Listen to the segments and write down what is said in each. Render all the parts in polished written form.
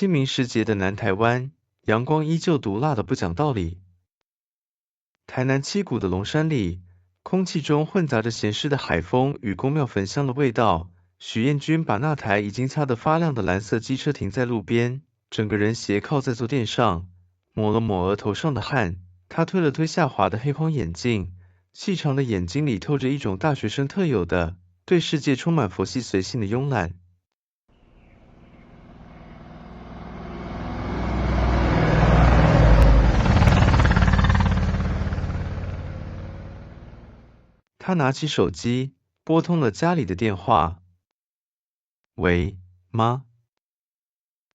清明时节的南台湾，阳光依旧毒辣的不讲道理。台南七股的龙山里，空气中混杂着咸湿的海风与宫庙焚香的味道。许彦君把那台已经擦得发亮的蓝色机车停在路边，整个人斜靠在坐垫上，抹了抹额头上的汗。他推了推下滑的黑框眼镜，细长的眼睛里透着一种大学生特有的对世界充满佛系随性的慵懒。他拿起手机，拨通了家里的电话。喂，妈？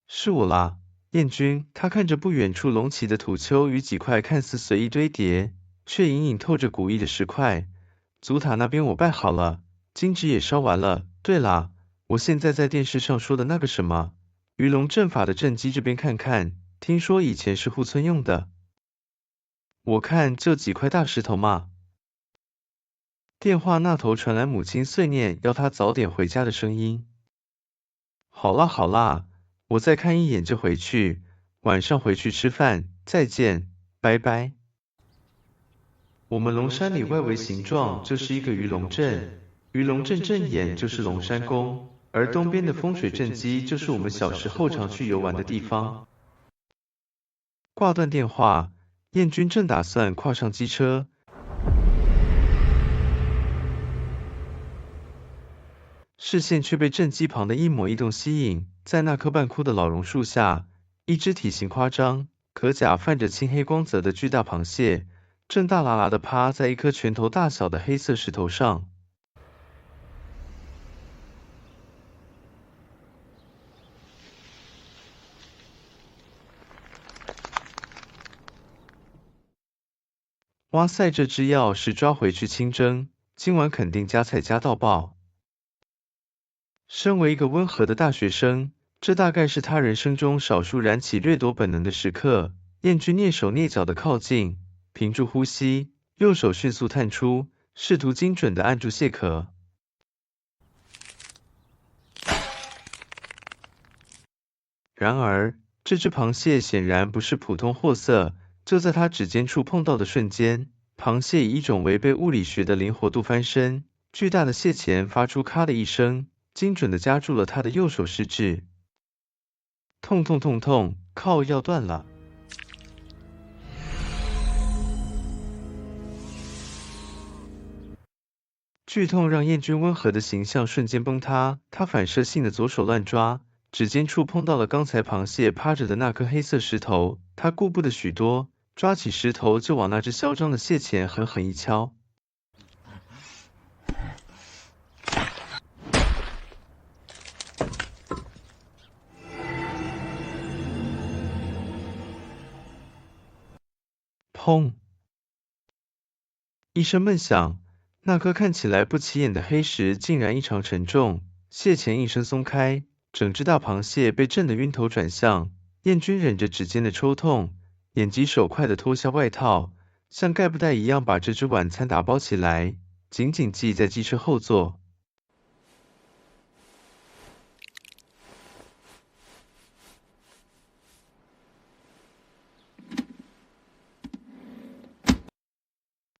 是我啦，彦君。他看着不远处隆起的土丘与几块看似随意堆叠，却隐隐透着古意的石块。祖塔那边我拜好了，金纸也烧完了。对啦，我现在在电视上说的那个什么鱼龙阵法的阵基这边看看，听说以前是护村用的。我看就几块大石头嘛。电话那头传来母亲碎念要他早点回家的声音。好啦好啦，我再看一眼就回去，晚上回去吃饭，再见，拜拜。我们龙山里外围形状就是一个鱼龙阵，鱼龙阵阵眼就是龙山宫，而东边的风水阵基就是我们小时候常去游玩的地方。挂断电话，彦君正打算跨上机车，视线却被正机旁的一抹异动吸引。在那棵半枯的老榕树下，一只体型夸张、壳甲泛着青黑光泽的巨大螃蟹，正大喇喇地趴在一颗拳头大小的黑色石头上。哇塞，这只要是抓回去清蒸，今晚肯定加菜加到爆。身为一个温和的大学生，这大概是他人生中少数燃起掠夺本能的时刻。彦君蹑手蹑脚地靠近，屏住呼吸，右手迅速探出，试图精准地按住蟹壳。然而，这只螃蟹显然不是普通货色，就在他指尖触碰到的瞬间，螃蟹以一种违背物理学的灵活度翻身，巨大的蟹钳发出咔的一声，精准地夹住了他的右手食指。痛痛痛痛，靠，要断了！剧痛让彦君温和的形象瞬间崩塌，他反射性的左手乱抓，指尖触碰到了刚才螃蟹趴着的那颗黑色石头，他顾不得许多，抓起石头就往那只嚣张的蟹钳狠狠一敲。砰！一声闷响，那颗看起来不起眼的黑石竟然异常沉重，蟹钳应声松开，整只大螃蟹被震得晕头转向。彦君忍着指尖的抽痛，眼疾手快地脱下外套，像盖布袋一样把这只晚餐打包起来，紧紧系在机车后座。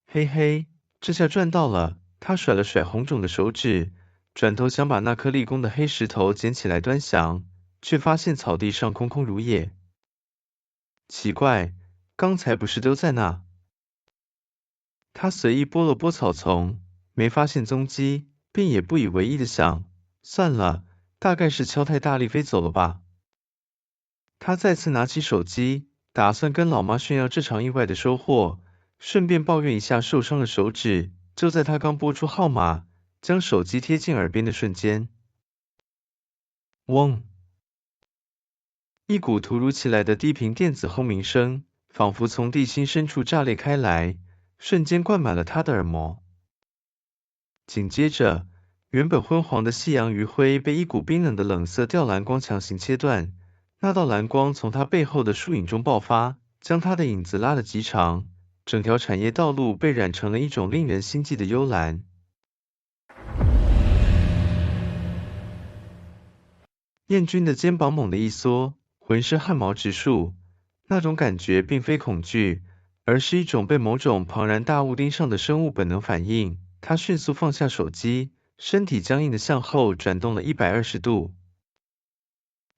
嘿嘿，这下赚到了！他甩了甩红肿的手指，转头想把那颗立功的黑石头捡起来端详，却发现草地上空空如也。奇怪，刚才不是丢在那？他随意拨了拨草丛，没发现踪迹，便也不以为意的想，算了，大概是敲太大力飞走了吧。他再次拿起手机，打算跟老妈炫耀这场意外的收获，顺便抱怨一下受伤的手指。就在他刚拨出号码，将手机贴近耳边的瞬间，嗡！一股突如其来的低频电子轰鸣声，仿佛从地心深处炸裂开来，瞬间灌满了他的耳膜。紧接着，原本昏黄的夕阳余晖被一股冰冷的冷色调蓝光强行切断，那道蓝光从他背后的树影中爆发，将他的影子拉得极长，整条产业道路被染成了一种令人心悸的幽蓝。彦君的肩膀猛地一缩，浑身汗毛直竖，那种感觉并非恐惧，而是一种被某种庞然大物盯上的生物本能反应。他迅速放下手机，身体僵硬地向后转动了120度。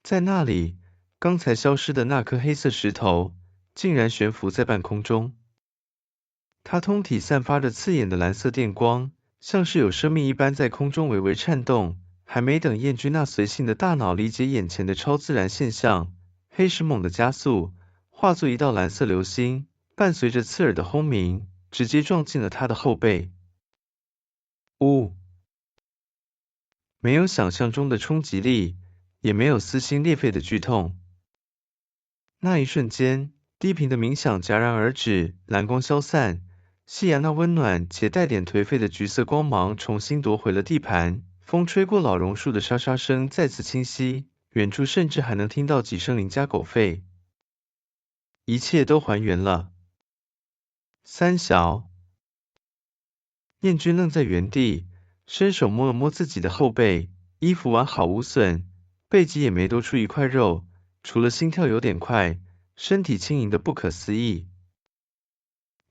在那里，刚才消失的那颗黑色石头，竟然悬浮在半空中。它通体散发着刺眼的蓝色电光，像是有生命一般在空中微微颤动。还没等燕君那随性的大脑理解眼前的超自然现象，黑石猛地加速，化作一道蓝色流星，伴随着刺耳的轰鸣，直接撞进了他的后背。呜！没有想象中的冲击力，也没有撕心裂肺的剧痛。那一瞬间，低频的鸣响戛然而止，蓝光消散，夕阳那温暖且带点颓废的橘色光芒重新夺回了地盘。风吹过老榕树的沙沙声再次清晰，远处甚至还能听到几声邻家狗吠。一切都还原了。三小，燕君愣在原地，伸手摸了摸自己的后背，衣服完好无损，背脊也没多出一块肉，除了心跳有点快，身体轻盈的不可思议。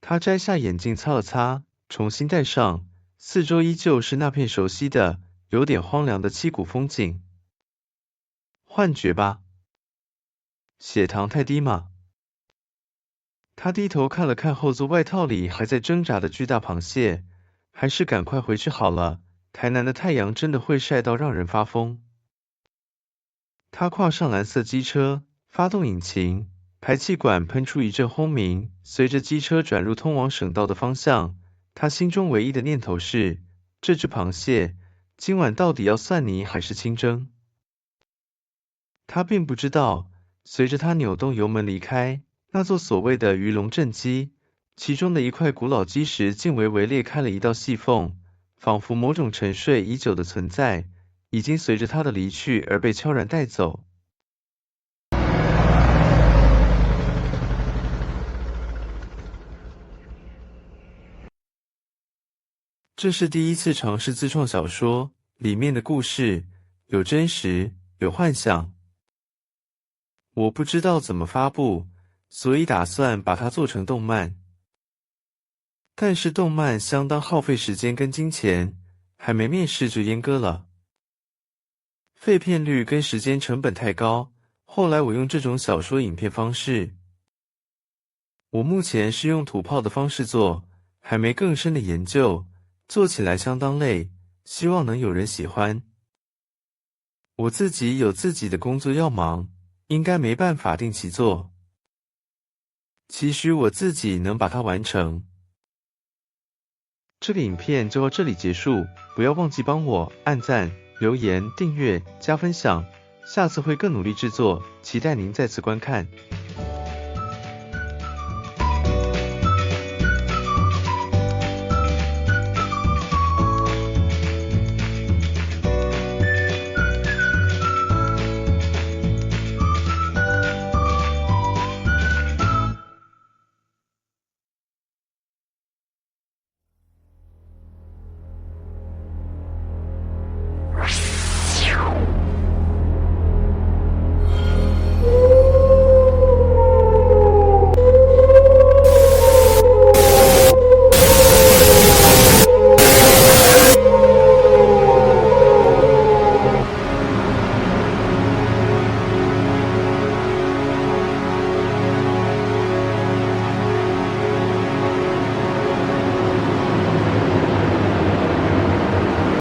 他摘下眼镜擦了擦，重新戴上，四周依旧是那片熟悉的有点荒凉的凄古风景。幻觉吧？血糖太低吗？他低头看了看后座外套里还在挣扎的巨大螃蟹，还是赶快回去好了，台南的太阳真的会晒到让人发疯。他跨上蓝色机车，发动引擎，排气管喷出一阵轰鸣，随着机车转入通往省道的方向，他心中唯一的念头是，这只螃蟹今晚到底要蒜泥还是清蒸？他并不知道，随着他扭动油门离开，那座所谓的鱼龙镇基，其中的一块古老基石竟微微裂开了一道细缝，仿佛某种沉睡已久的存在，已经随着他的离去而被悄然带走。这是第一次尝试自创小说，里面的故事有真实，有幻想。我不知道怎么发布，所以打算把它做成动漫。但是动漫相当耗费时间跟金钱，还没面试就阉割了。废片率跟时间成本太高，后来我用这种小说影片方式。我目前是用土炮的方式做，还没更深的研究，做起来相当累，希望能有人喜欢。我自己有自己的工作要忙，应该没办法定期做。期许我自己能把它完成。这个影片就到这里结束，不要忘记帮我按赞、留言、订阅、加分享，下次会更努力制作，期待您再次观看。